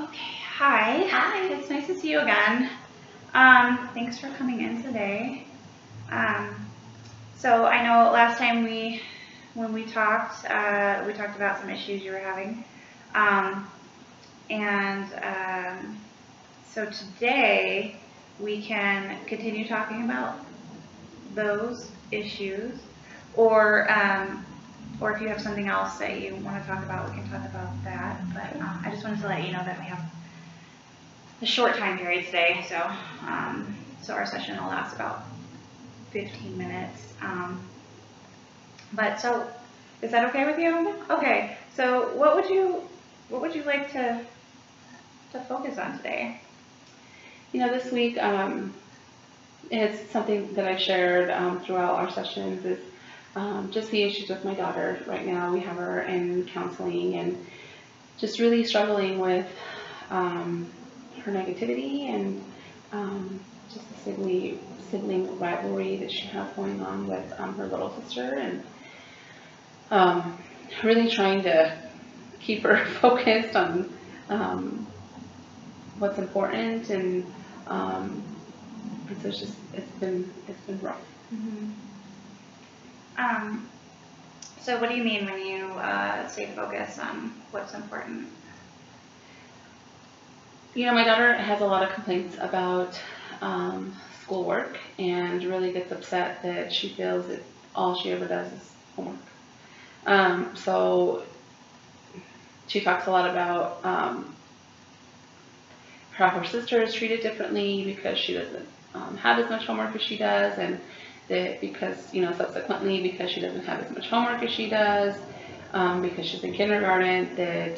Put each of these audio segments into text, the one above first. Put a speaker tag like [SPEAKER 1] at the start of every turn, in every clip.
[SPEAKER 1] Okay, hi.
[SPEAKER 2] Hi.
[SPEAKER 1] It's nice to see you again. Thanks for coming in today. So I know last time when we talked about some issues you were having. Um, and so today we can continue talking about those issues, or or if you have something else that you want to talk about, we can talk about that. But I just wanted to let you know that we have a short time period today, so our session will last about 15 minutes. But so, is that okay with you? Okay. So, what would you like to focus on today?
[SPEAKER 2] This week, it's something that I shared throughout our sessions is just the issues with my daughter right now. We have her in counseling and just really struggling with her negativity and just the sibling rivalry that she has going on with her little sister, and really trying to keep her focused on what's important, and so it's been rough.
[SPEAKER 1] Mm-hmm. Um, so, what do you mean when you say focus on what's important?
[SPEAKER 2] My daughter has a lot of complaints about schoolwork and really gets upset that she feels that all she ever does is homework. So she talks a lot about how her sister is treated differently because she doesn't have as much homework as she does, and that because, subsequently, because she doesn't have as much homework as she does, because she's in kindergarten, that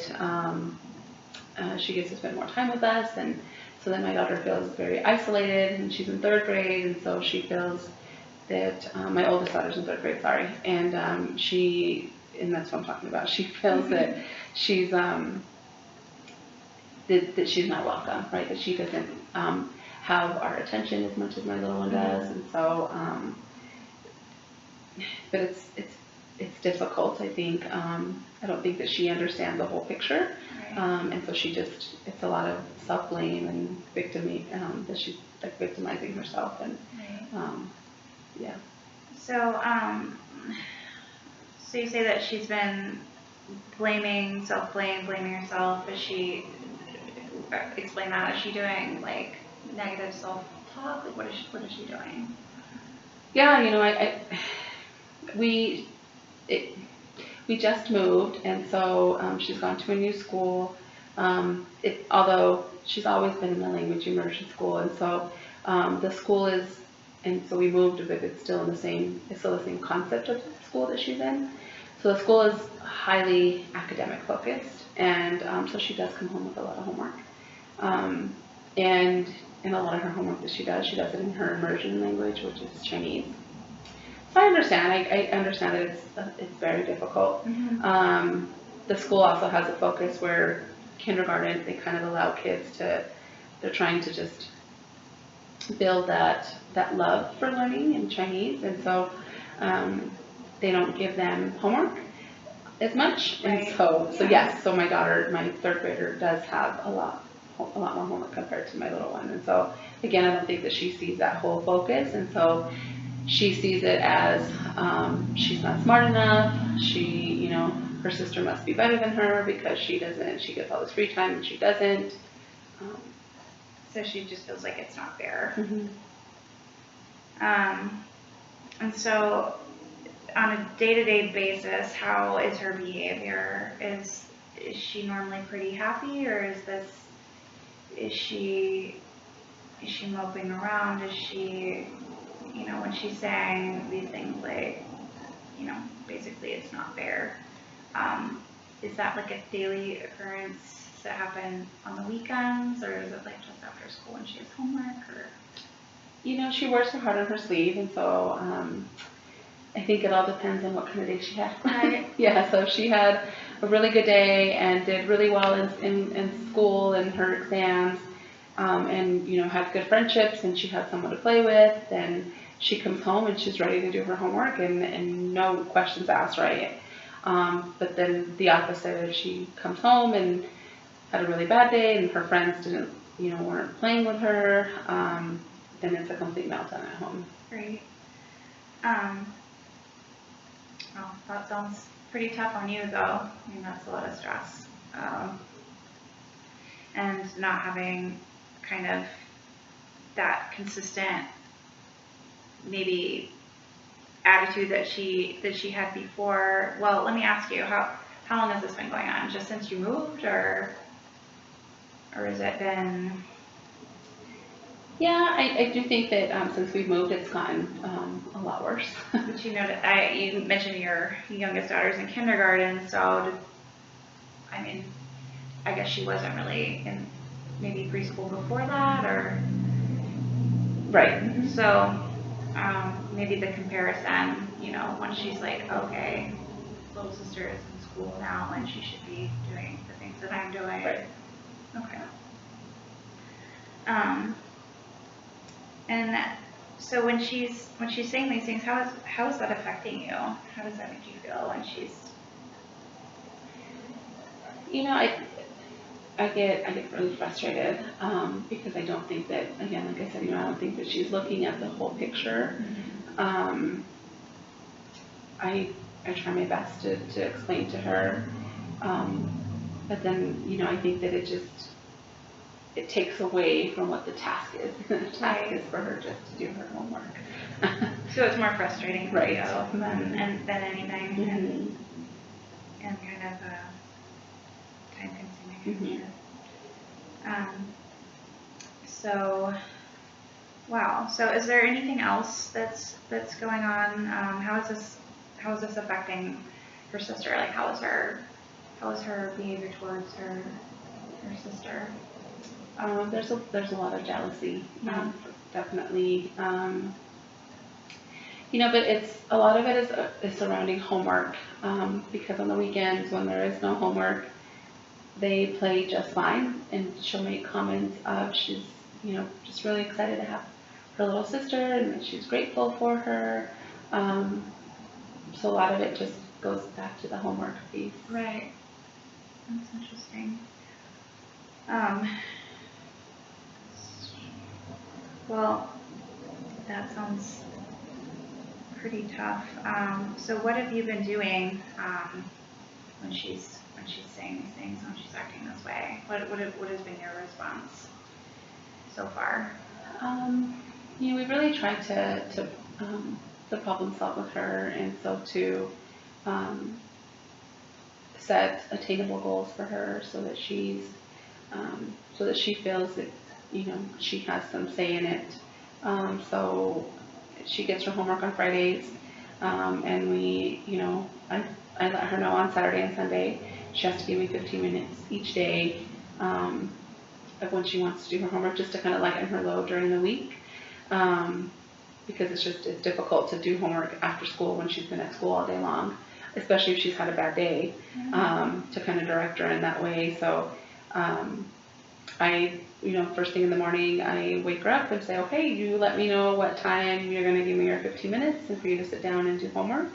[SPEAKER 2] she gets to spend more time with us, and so then my daughter feels very isolated, and she's in third grade, and so she feels that my oldest daughter's in third grade, sorry, and and that's what I'm talking about. She feels that she's that she's not welcome, right? That she doesn't have our attention as much as my little one does, and so but it's difficult. I think I don't think that she understands the whole picture, and so it's a lot of self-blame and that she's like victimizing herself, and yeah.
[SPEAKER 1] So, so you say that she's been blaming herself. Is she, explain that? Is she doing like negative self-talk? Like, what is she doing?
[SPEAKER 2] Yeah, we it, we just moved, and so she's gone to a new school. Although she's always been in the language immersion school, and so the school is, and so we moved, but it's still the same concept of the school that she's in. So the school is highly academic focused, and so she does come home with a lot of homework. And a lot of her homework that she does it in her immersion language, which is Chinese. So I understand. I understand that it's very difficult.
[SPEAKER 1] Mm-hmm.
[SPEAKER 2] The school also has a focus where kindergarten, they kind of allow kids they're trying to just build that love for learning in Chinese, and so they don't give them homework as much.
[SPEAKER 1] Right.
[SPEAKER 2] And so yes, so my daughter, my third grader, does have a lot more homework compared to my little one, and so again, I don't think that she sees that whole focus, and so she sees it as she's not smart enough. Her sister must be better than her because she doesn't. She gets all this free time and she doesn't.
[SPEAKER 1] So she just feels like it's not fair.
[SPEAKER 2] Mm-hmm.
[SPEAKER 1] And so, on a day-to-day basis, how is her behavior? Is she normally pretty happy, or is she moping around? Is she, when she's saying these things like, basically it's not fair, is that like a daily occurrence that happen on the weekends, or is it like just after school when she has homework, or?
[SPEAKER 2] She wears her heart on her sleeve, and so I think it all depends on what kind of day she had.
[SPEAKER 1] Right.
[SPEAKER 2] Yeah, so if she had a really good day and did really well in school and her exams, and had good friendships and she had someone to play with, then she comes home and she's ready to do her homework and no questions asked, right? But then the opposite, if she comes home and had a really bad day and her friends didn't, weren't playing with her, then it's a complete meltdown at home.
[SPEAKER 1] Right. Well, that sounds pretty tough on you, though. I mean, that's a lot of stress. And not having kind of that consistent, maybe, attitude that she had before. Well, let me ask you, how long has this been going on? Just since you moved, or has it been?
[SPEAKER 2] Yeah, I do think that since we've moved, it's gotten a lot worse.
[SPEAKER 1] But you mentioned your youngest daughter's in kindergarten, so I guess she wasn't really in maybe preschool before that, or
[SPEAKER 2] right.
[SPEAKER 1] So maybe the comparison, when she's like, okay, little sister is in school now, and she should be doing the things that I'm doing.
[SPEAKER 2] Right.
[SPEAKER 1] Okay. And so when she's saying these things, how is that affecting you? How does that make you feel when she's?
[SPEAKER 2] I get really frustrated because I don't think that, again, like I said, I don't think that she's looking at the whole picture.
[SPEAKER 1] Mm-hmm.
[SPEAKER 2] I try my best to explain to her, but then I think that it takes away from what the task is. The task is for her just to do her homework.
[SPEAKER 1] So it's more frustrating for
[SPEAKER 2] right.
[SPEAKER 1] you than anything,
[SPEAKER 2] mm-hmm.
[SPEAKER 1] and kind of time consuming.
[SPEAKER 2] Mm-hmm.
[SPEAKER 1] So, wow. So is there anything else that's going on? How is this affecting her sister? Like, how is her behavior towards her sister?
[SPEAKER 2] There's a lot of jealousy, definitely. But a lot of it is surrounding homework, because on the weekends when there is no homework, they play just fine, and she'll make comments of she's just really excited to have her little sister and that she's grateful for her. So a lot of it just goes back to the homework piece.
[SPEAKER 1] Right. That's interesting. Well, that sounds pretty tough. So what have you been doing when she's saying these things, when she's acting this way? What has been your response so far?
[SPEAKER 2] We really tried to problem solve with her, and so to set attainable goals for her, so that she feels that she has some say in it. So she gets her homework on Fridays, and I let her know on Saturday and Sunday she has to give me 15 minutes each day of when she wants to do her homework, just to kind of lighten her load during the week, because it's difficult to do homework after school when she's been at school all day long, especially if she's had a bad day, to kind of direct her in that way. So I, first thing in the morning, I wake her up and say, okay, you let me know what time you're going to give me your 15 minutes and for you to sit down and do homework.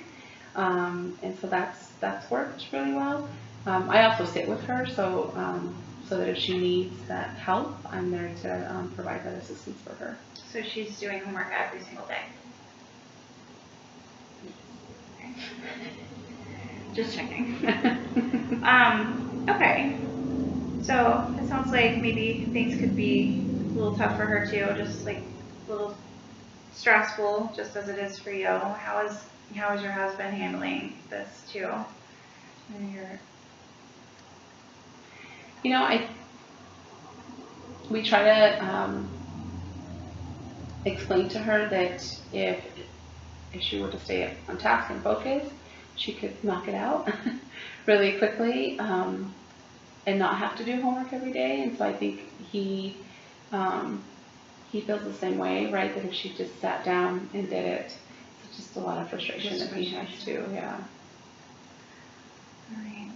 [SPEAKER 2] And so that's worked really well. I also sit with her, so that if she needs that help, I'm there to provide that assistance for her.
[SPEAKER 1] So she's doing homework every single day? Okay. Just checking. Okay. So it sounds like maybe things could be a little tough for her too, just like a little stressful, just as it is for you. How is your husband handling this too?
[SPEAKER 2] We try to explain to her that if she were to stay on task and focus, she could knock it out really quickly, and not have to do homework every day. And so I think he feels the same way, right? That if she just sat down and did it, it's just a lot of frustration that he has too. Yeah.
[SPEAKER 1] All right.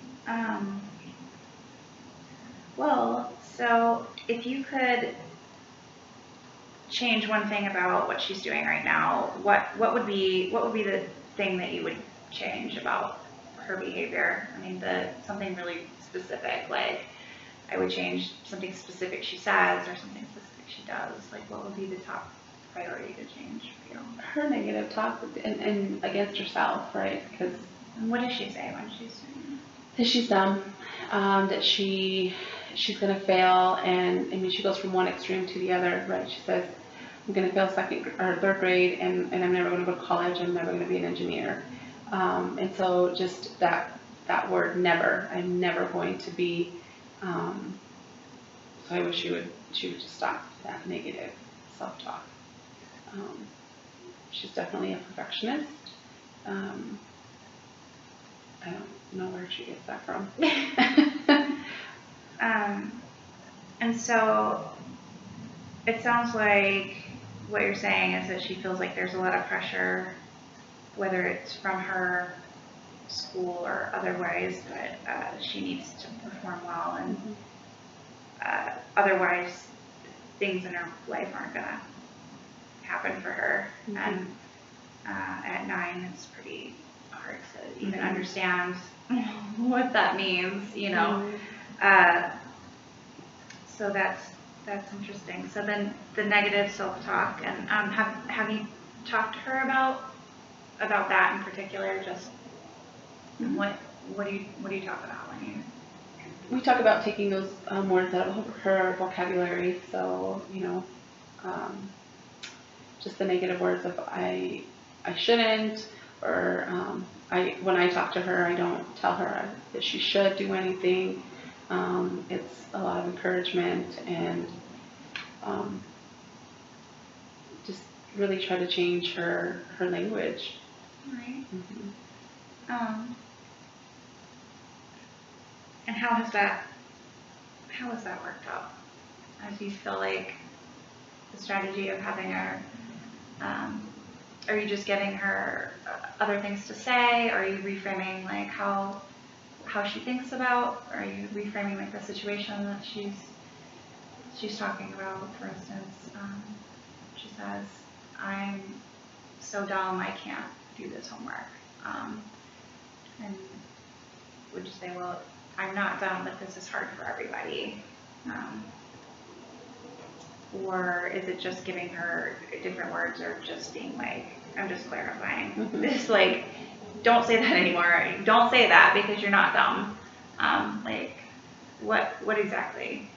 [SPEAKER 1] Well, so if you could change one thing about what she's doing right now, what would be the thing that you would change about her behavior? I mean, something really specific, like I would change something specific she says or something specific she does. Like, what would be the top priority to change for you?
[SPEAKER 2] Her negative talk and against herself, right? Because
[SPEAKER 1] And what does she say when she's doing
[SPEAKER 2] that she's dumb, that she's gonna fail, and I mean she goes from one extreme to the other, right? She says, I'm gonna fail second or third grade, and I'm never gonna go to college. I'm never gonna be an engineer. And so just that word never. I'm never going to be. So I wish she would just stop that negative self-talk. She's definitely a perfectionist. I don't know where she gets that from.
[SPEAKER 1] And so it sounds like what you're saying is that she feels like there's a lot of pressure, whether it's from her school or otherwise, but she needs to perform well, and otherwise things in her life aren't going to happen for her.
[SPEAKER 2] Mm-hmm.
[SPEAKER 1] And at 9, it's pretty hard to even understand what that means, you know.
[SPEAKER 2] Mm-hmm.
[SPEAKER 1] So that's interesting. So then the negative self-talk, and have you talked to her about that in particular? Just what do you talk about when you?
[SPEAKER 2] We talk about taking those words out of her vocabulary. So just the negative words of I shouldn't, or when I talk to her, I don't tell her that she should do anything. It's a lot of encouragement, and just really try to change her language.
[SPEAKER 1] Right.
[SPEAKER 2] Mm-hmm.
[SPEAKER 1] And how has that worked out? Do you feel like the strategy of having her, are you just giving her other things to say? Are you reframing like how she thinks about? Are you reframing like the situation that she's talking about? For instance, she says, "I'm so dumb, I can't do this homework." And would you say, "Well, I'm not dumb, but this is hard for everybody"? Or is it just giving her different words, or just being like, I'm just clarifying.
[SPEAKER 2] Mm-hmm.
[SPEAKER 1] This, like, don't say that anymore. Don't say that because you're not dumb. Like, what exactly?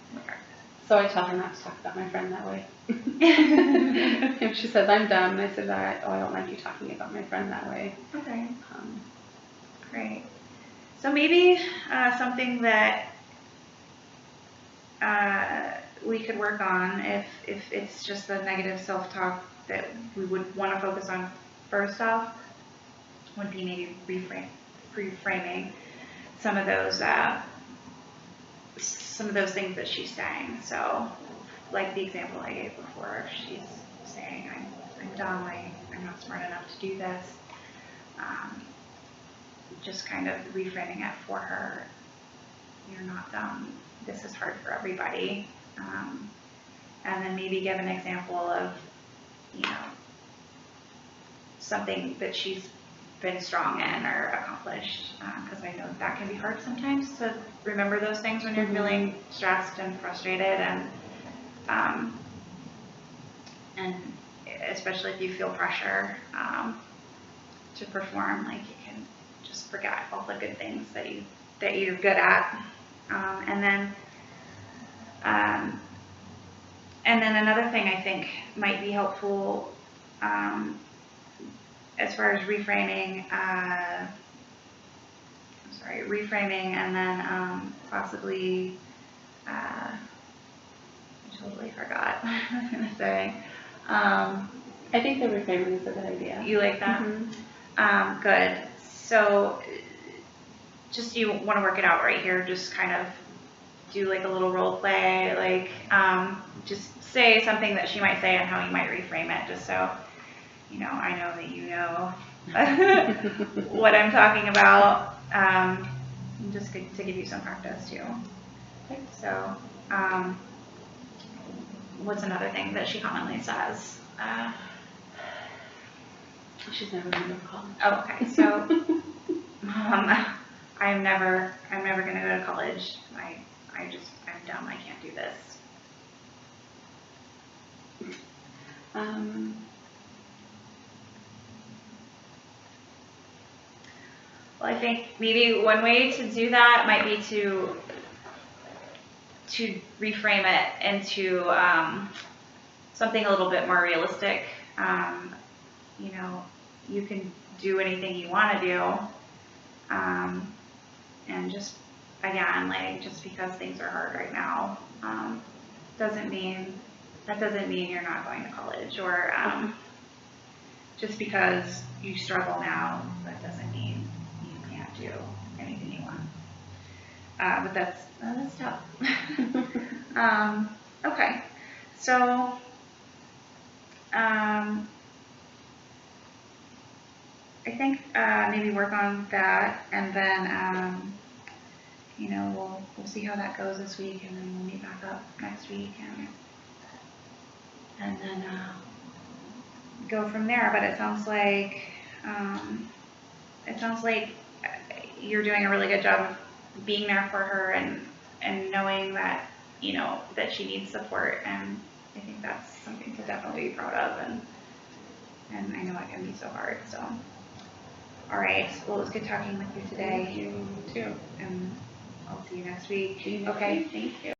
[SPEAKER 2] So I tell her not to talk about my friend that way. If she says I'm dumb, and I said that, I don't like you talking about my friend that way.
[SPEAKER 1] Okay. Great. So maybe something that we could work on, if it's just the negative self-talk that we would want to focus on first off, would be maybe reframing some of those things that she's saying. So, like the example I gave before, she's saying, I'm dumb, I'm not smart enough to do this. Just kind of reframing it for her. You're not dumb. This is hard for everybody. And then maybe give an example of, something that she's been strong in or accomplished, because I know that can be hard sometimes to remember those things when you're feeling stressed and frustrated, and especially if you feel pressure to perform, like you can just forget all the good things that you're good at, and then another thing I think might be helpful, as far as reframing, and then possibly, I totally forgot what I was going to say.
[SPEAKER 2] I think the reframing is a good idea.
[SPEAKER 1] You like that? Mm-hmm. Good. So just, you want to work it out right here, just kind of do like a little role play, like just say something that she might say and how you might reframe it, just so I know that you know what I'm talking about, just to give you some practice too. Okay. So what's another thing that she commonly says?
[SPEAKER 2] She's never going to college.
[SPEAKER 1] Oh, okay. So I'm never going to go to college. I'm dumb, I can't do this. Well, I think maybe one way to do that might be to reframe it into something a little bit more realistic. You know, you can do anything you want to do, and just again, like, just because things are hard right now, doesn't mean you're not going to college, or just because you struggle now, that doesn't mean you can't do anything you want. But that's tough. Okay, so I think maybe work on that, and then you know, we'll see how that goes this week, and then we'll meet back up next week, and then go from there. But it sounds like you're doing a really good job of being there for her, and knowing that, you know, that she needs support, and I think that's something to definitely be proud of, and I know it can be so hard. So, all right, well, it was good talking with you today.
[SPEAKER 2] You too.
[SPEAKER 1] And I'll see you next week.
[SPEAKER 2] See you next
[SPEAKER 1] Okay,
[SPEAKER 2] week.
[SPEAKER 1] thank you.